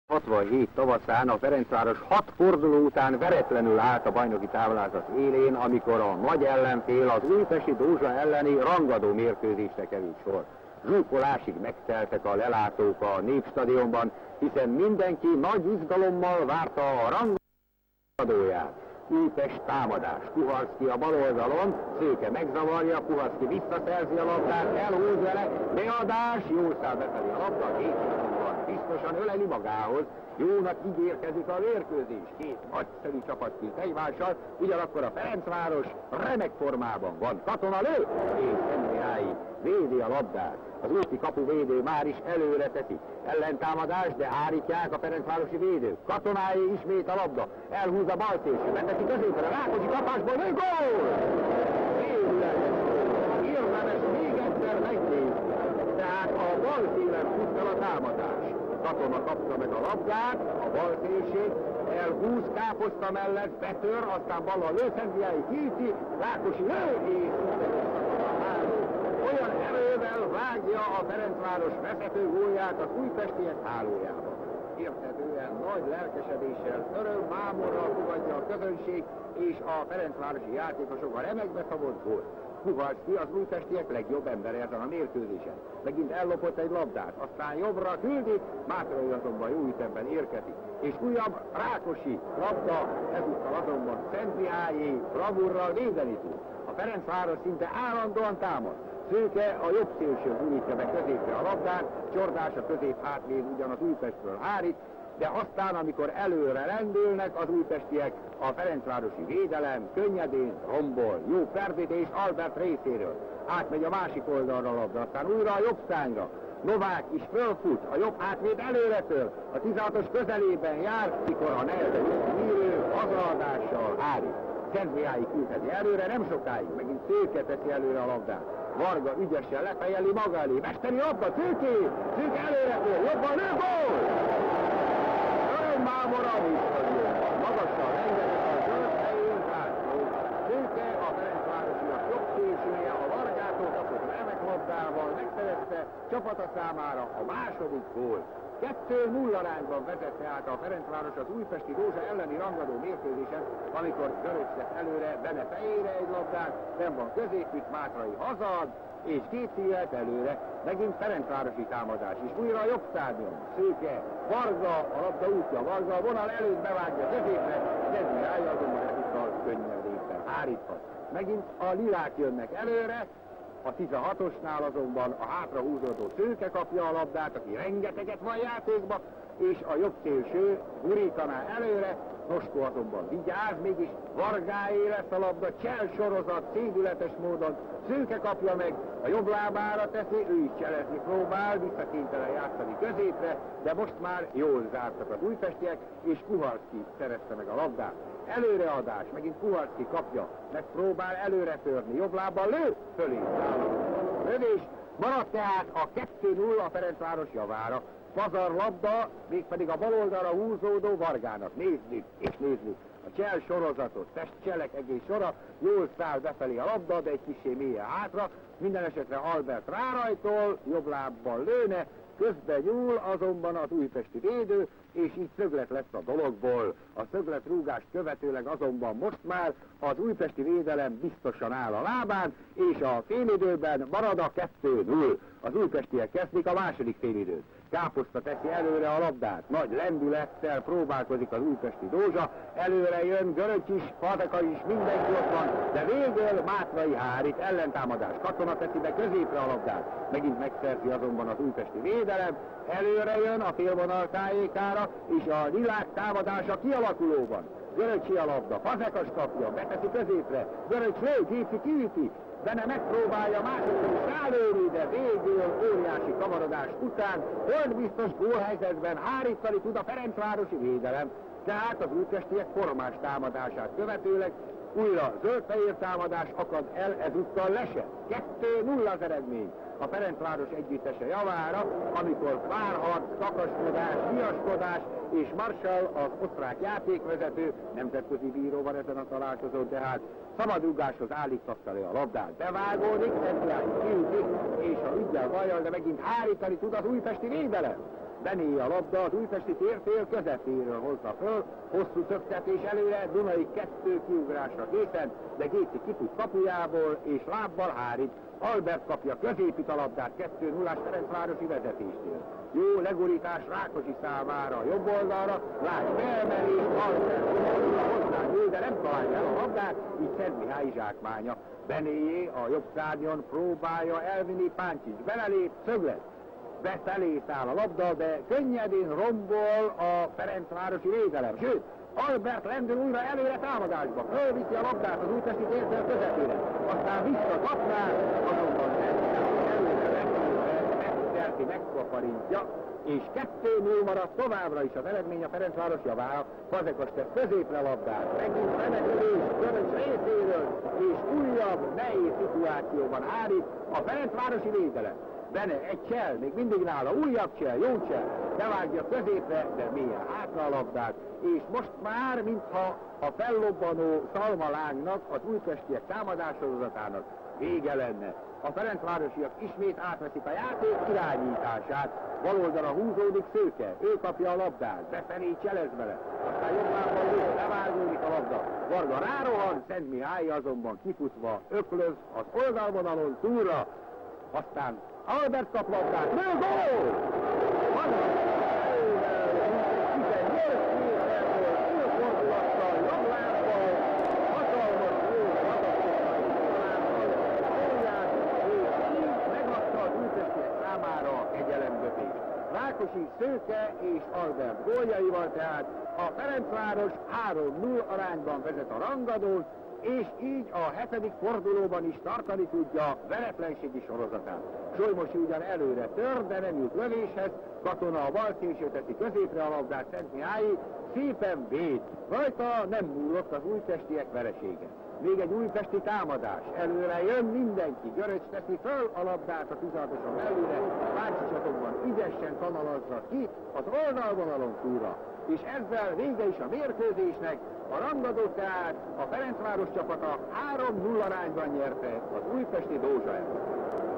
67 tavaszán a Ferencváros 6 forduló után veretlenül állt a bajnoki táblázat élén, amikor a nagy ellenfél az újpesti Dózsa elleni rangadó mérkőzésre került sor. Zsúfolásig megteltek a lelátók a Népstadionban, hiszen mindenki nagy izgalommal várta a rangadóját. Újpest támadás, Kuharszky a bal oldalon, Szőke megzavarja, Kuharszky visszaszerzi a labdát, elhúz vele, beadás, jól száll befelé a labda, biztosan öleli magához, jónak ígérkezik a mérkőzés, két nagyszerű csapat küzd egymással, ugyanakkor a Ferencváros remek formában van, Katona lő, és Szentmihály védi a labdát. Az úti kapuvédő már is előre teszi. Ellentámadás, de állítják a ferencvárosi védők. Katonáé ismét a labda. Elhúz a bal szélső, beteszi középre, Rákóczi kapásból, ő gól! Érdemes még egyszer megnézni. Tehát a bal szélen fut el a támadás. Katona kapta meg a labdát, a bal szélség, elhúz Káposzta mellett, betör, aztán ballal lő, Szentmihály kiüti, Rákóczi lő, és olyan erővel vágja a Ferencváros vezető gólját az újpestiek hálójába. Érthetően nagy lelkesedéssel, öröm mámorral fogadja a közönség és a ferencvárosi játékosok a remekbe szabott gólt. Kuharszky az újpestiek legjobb embere ezen a mérkőzésen. Megint ellopott egy labdát, aztán jobbra küldi, Mátrai azonban jó ütemben érkezik. És újabb Rákosi labda, ezúttal azonban Szentmihályé bravúrral védeni tud. A Ferencváros szinte állandóan támad. Szőke a jobb szélső gurítja meg középre a labdát, Csordás a közép hátvéd ugyan az Újpestről hárít, de aztán, amikor előre lendülnek az újpestiek, a ferencvárosi védelem könnyedén rombol. Jó ferdítés Albert részéről. Átmegy a másik oldalra a labda, aztán újra a jobb szárnyra. Novák is fölfut, a jobb hátvéd előretől, a 16-os közelében jár, mikor a nehezen mérő hazaadással hárít. Szentmihály küldheti előre, nem sokáig, megint Szőke teszi előre a labdát. Varga ügyesen lefejeli maga elé, mesteri labda, Szőke előretől, jobban lő, gól! Mámora visszajön. Magasan rengetek a zöld helyén László. Szőke a ferencvárosiak jobb szélsője, a Vargától kapott remek labdával, megszerezte csapata számára a második gól. 2-0 arányban vezette át a Ferencváros az újpesti Dózsa elleni rangadó mérkőzésen, amikor Görögszett előre, Bene fejére egy labdát, benn van középütt, Mátrai hazad, és két szíjelt előre, megint ferencvárosi támadás is. Újra a jobb szárnyon, Szőke, Varga, a labda útja, Varga a vonal előtt bevágja középre, Szentmihály azonban ezúttal könnyedéssel háríthat. Megint a lilák jönnek előre, a 16-osnál azonban a hátra húzódó Szőke kapja a labdát, aki rengeteget van játékba, és a jobb szélső gurítaná előre, Noskó azonban vigyáz, mégis Vargáé lesz a labda, Csel sorozat szédületes módon, Szőke kapja meg, a jobb lábára teszi, ő is cselezni próbál, visszakénytelen játszani középre, de most már jól zártak az újpestiek, és Kuharszky szerezte meg a labdát. Előreadás, megint Kuharszky kapja, megpróbál előre törni, jobb lábbal lő, fölé száll. Lövés, maradt tehát a 2-0 a Ferencváros javára. Pazar labda, mégpedig a bal oldalra húzódó Vargának. Nézzük, és nézzük a Csel sorozatot, Cselek egész sora, jól száll befelé a labda, de egy kissé mélyen hátra. Minden esetre Albert rárajtol, jobb lábbal lőne, közben nyúl azonban az újpesti védő, és így szöglet lesz a dologból. A szögletrúgást követőleg azonban most már az újpesti védelem biztosan áll a lábán, és a félidőben marad a 2-0. Az újpestiek kezdik a második félidőt. Káposzta teszi előre a labdát, nagy lendülettel próbálkozik az újpesti Dózsa, előre jön Göröcs is, Fadeka is, mindenki ott van, de végül Mátrai hárít, ellentámadás, Katona teszi be középre a labdát, megint megszerzi azonban az újpesti védelem, előre jön a félvonal tájékára, és a lilák támadása kialakulóban. Göröcsi a labda, Fazekas kapja, beteszi középre, Göröcs lő, Géci kiüti, Bene megpróbálja másodszor is rálőni, de végül óriási kavarodás után biztos gólhelyzetben hárítani tud a ferencvárosi védelem. Tehát az újpestiek formás támadását követőleg újra zöld-fehér támadás akad el, ezúttal lesett. 2-0 az eredmény a Ferencváros együttese javára, amikor párharc, szakaskodás, viaskodás és Marshall, az osztrák játékvezető, nemzetközi bíró van ezen a találkozón, tehát szabadrugáshoz állította le a labdát. Bevágódik, Szentmihály kiütik, és a üggyel bajjal, de megint hárítani tud az újpesti védelem. Bené a labda az újpesti térfél közepéről hozza föl, hosszú szöktetés előre, Dunai 2 kiugrásra készen, de Géci kifut kapujából és lábbal hárít. Albert kapja középít a labdát 2-0-ás Ferencvárosi vezetésnél. Jó legurítás Rákosi számára a jobb oldalra, lát felmerés, Albert hozzá nyúl, de nem találja el a labdát, így Szent Mihály zsákmánya. Benéjé a jobb szárnyon próbálja elvinni, Páncsics belelép, szöglet. Befelé száll a labda, de könnyedén rombol a Ferencvárosi védelem. Sőt, Albert lendül újra előre támadásba. Fölviszi a labdát az újpesti térfél közepére. Aztán visszakapná, azonban előre megkaparítja, és 2-0 maradt továbbra is az eredmény a Ferencváros javára. Fazekas tett középre labdát, megint menekülés Görös részéről, és újabb nehéz szituációban állít a Ferencvárosi védelem. Bene egy csel, még mindig nála, újabb csel, jó csel, bevágja középre, de mélyen hátra a labdát, és most már, mintha a fellobbanó szalmalágnak, az újpestiek támadássorozatának vége lenne. A Ferencvárosiak ismét átveszik a játék irányítását, baloldalra húzódik Szőke, ő kapja a labdát, befelé cselez vele, aztán jobblábbal lő, levágódik a labda, Varga rárohan, Szent Mihály azonban kifutva öklöz az oldalvonalon túlra, aztán Albert kap labdát, lő, gól! Hatalmas jó megadta az újpestiek számára egyelemdöntést. Rákosi, Szőke és Albert góljaival tehát a Ferencváros 3-0 arányban vezet a rangadón, és így a 7. fordulóban is tartani tudja veretlenségi sorozatát. Solymosi ugyan előre tör, de nem jut lövéshez, Katona a bal szélső teszi középre a labdát, Szent Mihály szépen véd. Rajta nem múlott az újpestiek veresége. Még egy újpesti támadás. Előre jön mindenki. Göröcs teszi föl a labdát a 16-oson belőle, Páncsicsatokban ügyesen kanalazza ki az oldalvonalon túlra. És ezzel vége is a mérkőzésnek, a rangadó tehát a Ferencváros csapata 3-0 arányban nyerte az újpesti Dózsa ellen.